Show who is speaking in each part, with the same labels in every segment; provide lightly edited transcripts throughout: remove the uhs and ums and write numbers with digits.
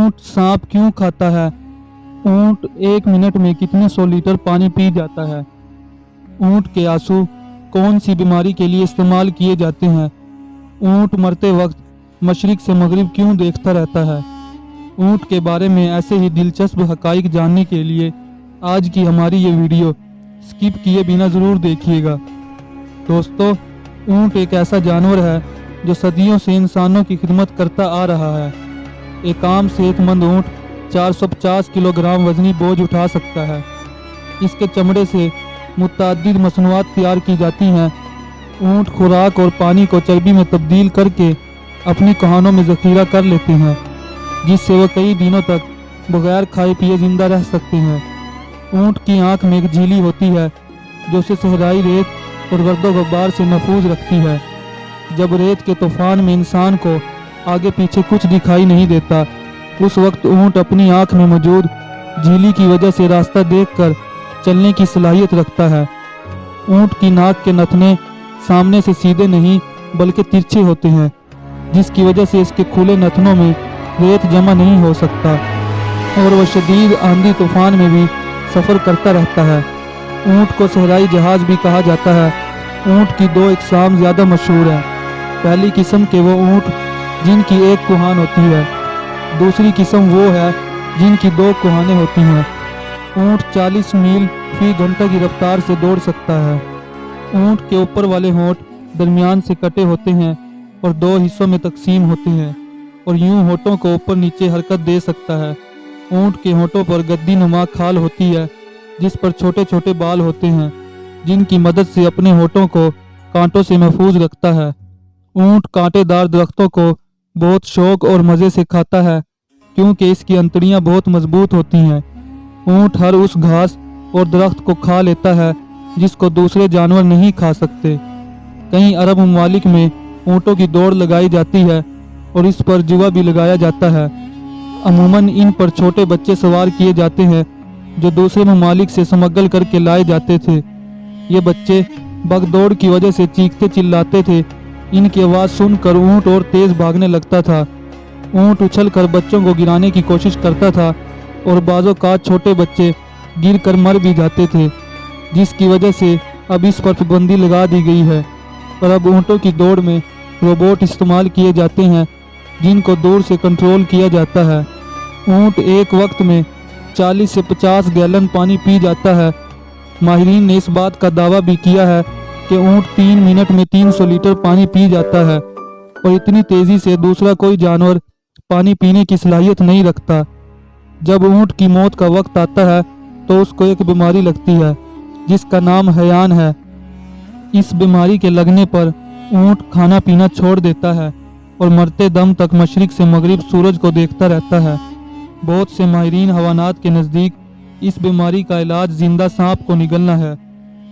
Speaker 1: ऊंट सांप क्यों खाता है? ऊंट 1 मिनट में कितने 100 लीटर पानी पी जाता है? ऊंट के आंसू कौन सी बीमारी के लिए इस्तेमाल किए जाते हैं? ऊंट मरते वक्त मशरिक से मगरिब क्यों देखता रहता है? ऊंट के बारे में ऐसे ही दिलचस्प हकाइक जानने के लिए आज की हमारी ये वीडियो स्किप किए बिना ज़रूर देखिएगा। दोस्तों, ऊंट एक ऐसा जानवर है जो सदियों से इंसानों की खिदमत करता आ रहा है। एक आम सेहतमंद ऊंट 450 किलोग्राम वजनी बोझ उठा सकता है। इसके चमड़े से मुतअद्दिद मसनूआत तैयार की जाती हैं। ऊंट खुराक और पानी को चर्बी में तब्दील करके अपनी कहानों में ज़ख़ीरा कर लेते हैं, जिससे वह कई दिनों तक बगैर खाए पिए जिंदा रह सकते हैं। ऊंट की आंख में एक झिल्ली होती है जो उसे सहराई रेत और गर्दो गुब्बार से महफूज रखती है। जब रेत के तूफान में इंसान को आगे पीछे कुछ दिखाई नहीं देता, उस वक्त ऊंट अपनी आंख में मौजूद झिल्ली की वजह से रास्ता देखकर चलने की सलाहियत रखता है। ऊंट की नाक के नथने सामने से सीधे नहीं बल्कि तिरछे होते हैं, जिसकी वजह से इसके खुले नथनों में रेत जमा नहीं हो सकता और वह शदीद आंधी तूफान में भी सफ़र करता रहता है। ऊंट को सहराई जहाज भी कहा जाता है। ऊंट की 2 इकसाम ज़्यादा मशहूर हैं। पहली किस्म के वो ऊंट जिनकी एक कुहान होती है, दूसरी किस्म वो है जिनकी 2 कुहानें होती हैं। ऊंट 40 मील फी घंटा की रफ्तार से दौड़ सकता है। ऊंट के ऊपर वाले होंठ दरमियान से कटे होते हैं और 2 हिस्सों में तकसीम होते हैं और यूं होठों को ऊपर नीचे हरकत दे सकता है। ऊंट के होठों पर गद्दी नुमा खाल होती है, जिस पर छोटे छोटे बाल होते हैं, जिनकी मदद से अपने होठों को कांटों से महफूज रखता है। ऊंट कांटेदार दरख्तों को बहुत शौक और मज़े से खाता है, क्योंकि इसकी अंतड़ियां बहुत मजबूत होती हैं। ऊंट हर उस घास और दरख्त को खा लेता है जिसको दूसरे जानवर नहीं खा सकते। कई अरब ममालिक में ऊंटों की दौड़ लगाई जाती है और इस पर जुआ भी लगाया जाता है। अमूमन इन पर छोटे बच्चे सवार किए जाते हैं जो दूसरे ममालिक से स्मगल करके लाए जाते थे। ये बच्चे भगदौड़ की वजह से चीखते चिल्लाते थे। इनकी आवाज़ सुनकर ऊंट और तेज़ भागने लगता था। ऊंट उछलकर बच्चों को गिराने की कोशिश करता था और बाज़ोकात छोटे बच्चे गिर कर मर भी जाते थे, जिसकी वजह से अब इस पर पाबंदी लगा दी गई है। पर अब ऊंटों की दौड़ में रोबोट इस्तेमाल किए जाते हैं जिनको दूर से कंट्रोल किया जाता है। ऊंट एक वक्त में 40 से 50 गैलन पानी पी जाता है। माहिरीन ने इस बात का दावा भी किया है कि ऊंट 3 मिनट में 300 लीटर पानी पी जाता है और इतनी तेज़ी से दूसरा कोई जानवर पानी पीने की सलाहियत नहीं रखता। जब ऊंट की मौत का वक्त आता है तो उसको एक बीमारी लगती है जिसका नाम हयान है। इस बीमारी के लगने पर ऊंट खाना पीना छोड़ देता है और मरते दम तक मशरिक से मगरिब सूरज को देखता रहता है। बहुत से माहिरीन हवानात के नज़दीक इस बीमारी का इलाज जिंदा सांप को निगलना है।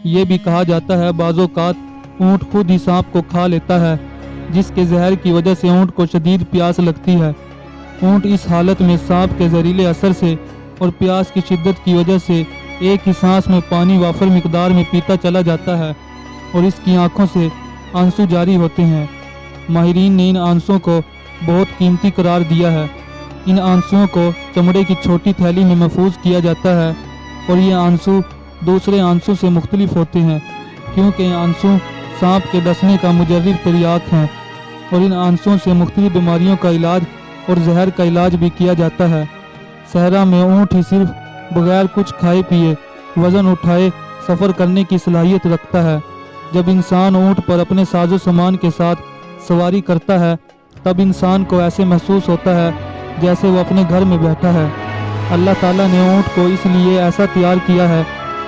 Speaker 1: ये भी कहा जाता है बाज़ोकात ऊंट खुद ही सांप को खा लेता है, जिसके जहर की वजह से ऊंट को शदीद प्यास लगती है। ऊंट इस हालत में सांप के जहरीले असर से और प्यास की शिद्दत की वजह से एक ही सांस में पानी वाफर मिकदार में पीता चला जाता है और इसकी आंखों से आंसू जारी होते हैं। माहिरीन ने इन आंसुओं को बहुत कीमती करार दिया है। इन आंसुओं को चमड़े की छोटी थैली में महफूज किया जाता है और ये आंसू दूसरे आंसू से मुख्तलिफ होते हैं, क्योंकि आंसू सांप के डसने का मुजर्रिब तरियाक हैं और इन आंसुओं से मुख्तलिफ बीमारियों का इलाज और जहर का इलाज भी किया जाता है। सहरा में ऊँट ही सिर्फ बगैर कुछ खाए पिए वज़न उठाए सफ़र करने की सलाहियत रखता है। जब इंसान ऊँट पर अपने साजो सामान के साथ सवारी करता है, तब इंसान को ऐसे महसूस होता है जैसे वो अपने घर में बैठा है। अल्लाह ताला ने ऊँट को इसलिए ऐसा तैयार किया है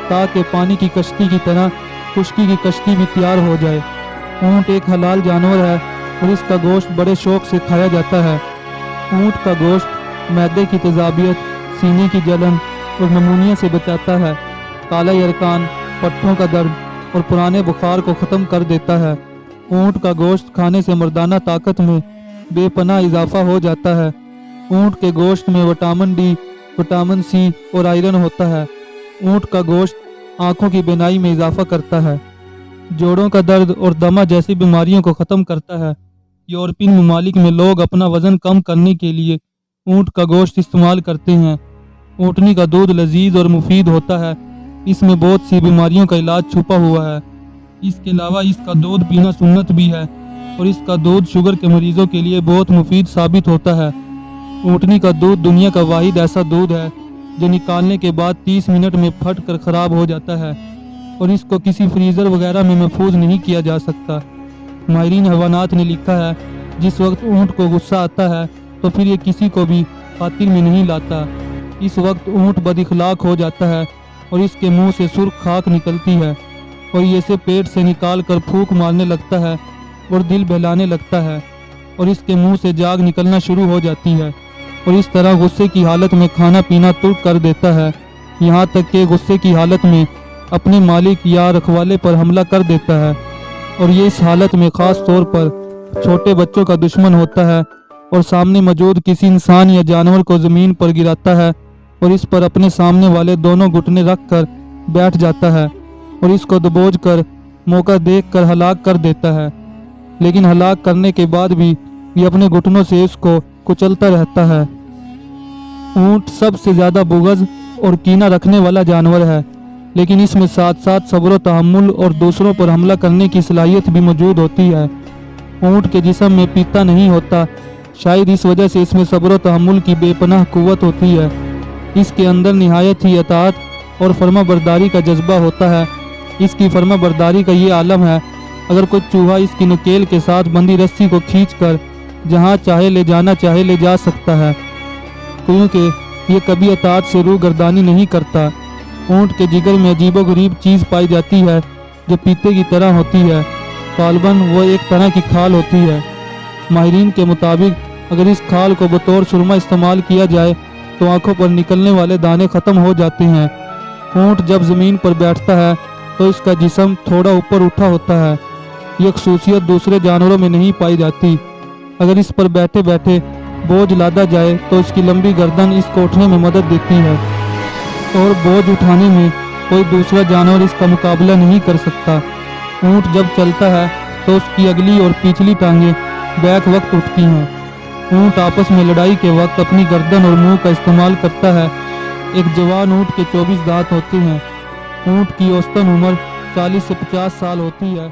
Speaker 1: ताकि पानी की कश्ती की तरह खुश्की की कश्ती भी तैयार हो जाए। ऊँट एक हलाल जानवर है और इसका गोश्त बड़े शौक से खाया जाता है। ऊँट का गोश्त मैदे की तेज़ाबियत, सीने की जलन और नमूनिया से बचाता है। काला यरकान, पट्टों का दर्द और पुराने बुखार को ख़त्म कर देता है। ऊँट का गोश्त खाने से मर्दाना ताकत में बेपनाह इजाफा हो जाता है। ऊँट के गोश्त में विटामिन डी, विटामिन सी और आयरन होता है। ऊँट का गोश्त आँखों की बीनाई में इजाफा करता है, जोड़ों का दर्द और दमा जैसी बीमारियों को ख़त्म करता है। यूरोपीय ममालिक में लोग अपना वज़न कम करने के लिए ऊँट का गोश्त इस्तेमाल करते हैं। ऊँटनी का दूध लजीज और मुफीद होता है। इसमें बहुत सी बीमारियों का इलाज छुपा हुआ है। इसके अलावा इसका दूध पीना सुन्नत भी है और इसका दूध शुगर के मरीजों के लिए बहुत मुफीद साबित होता है। ऊँटनी का दूध दुनिया का वाहिद ऐसा दूध है जो निकालने के बाद 30 मिनट में फट कर ख़राब हो जाता है और इसको किसी फ्रीज़र वगैरह में महफूज नहीं किया जा सकता। माहिरीन हैवानात ने लिखा है, जिस वक्त ऊँट को गुस्सा आता है तो फिर ये किसी को भी खातिर में नहीं लाता। इस वक्त ऊँट बदइखलाक हो जाता है और इसके मुंह से सुर्ख खाक निकलती है और ये इसे पेट से निकाल कर फूंक मारने लगता है और दिल बहलाने लगता है और इसके मुंह से जाग निकलना शुरू हो जाती है और इस तरह गुस्से की हालत में खाना पीना तुर्क कर देता है, यहाँ तक कि गुस्से की हालत में अपने मालिक या रखवाले पर हमला कर देता है और ये इस हालत में ख़ास तौर पर छोटे बच्चों का दुश्मन होता है और सामने मौजूद किसी इंसान या जानवर को ज़मीन पर गिराता है और इस पर अपने सामने वाले दोनों घुटने रख कर बैठ जाता है और इसको दबोच कर मौका देख कर हलाक कर देता है। लेकिन हलाक करने के बाद भी ये अपने घुटनों से इसको कुचलता रहता है। ऊँट सबसे ज़्यादा बुग़्ज़ और कीना रखने वाला जानवर है, लेकिन इसमें साथ साथ सब्र व तहम्मुल और दूसरों पर हमला करने की सलाहियत भी मौजूद होती है। ऊँट के जिस्म में पीता नहीं होता, शायद इस वजह से इसमें सब्र व तहम्मुल की बेपनाह कुव्वत होती है। इसके अंदर निहायत ही अताअत और फर्माबरदारी का जज्बा होता है। इसकी फर्माबरदारी का ये आलम है, अगर कोई चूहा इसकी नकेल के साथ बंधी रस्सी को खींचकर जहाँ चाहे ले जाना चाहे ले जा सकता है, क्योंकि ये कभी अताअत से रूह गर्दानी नहीं करता। ऊँट के जिगर में अजीबोगरीब चीज़ पाई जाती है जो पीते की तरह होती है, गालिबन वो एक तरह की खाल होती है। माहिरीन के मुताबिक अगर इस खाल को बतौर सुरमा इस्तेमाल किया जाए तो आंखों पर निकलने वाले दाने ख़त्म हो जाते हैं। ऊँट जब ज़मीन पर बैठता है तो इसका जिस्म थोड़ा ऊपर उठा होता है। यह खसूसियत दूसरे जानवरों में नहीं पाई जाती। अगर इस पर बैठे बैठे बोझ लादा जाए तो इसकी लंबी गर्दन इसको उठने में मदद देती है और बोझ उठाने में कोई दूसरा जानवर इसका मुकाबला नहीं कर सकता। ऊँट जब चलता है तो उसकी अगली और पिछली टांगें बैक वक्त उठती हैं। ऊँट आपस में लड़ाई के वक्त अपनी गर्दन और मुंह का इस्तेमाल करता है। एक जवान ऊँट के 24 दांत होते हैं। ऊँट की औसतन उम्र 40 से 50 साल होती है।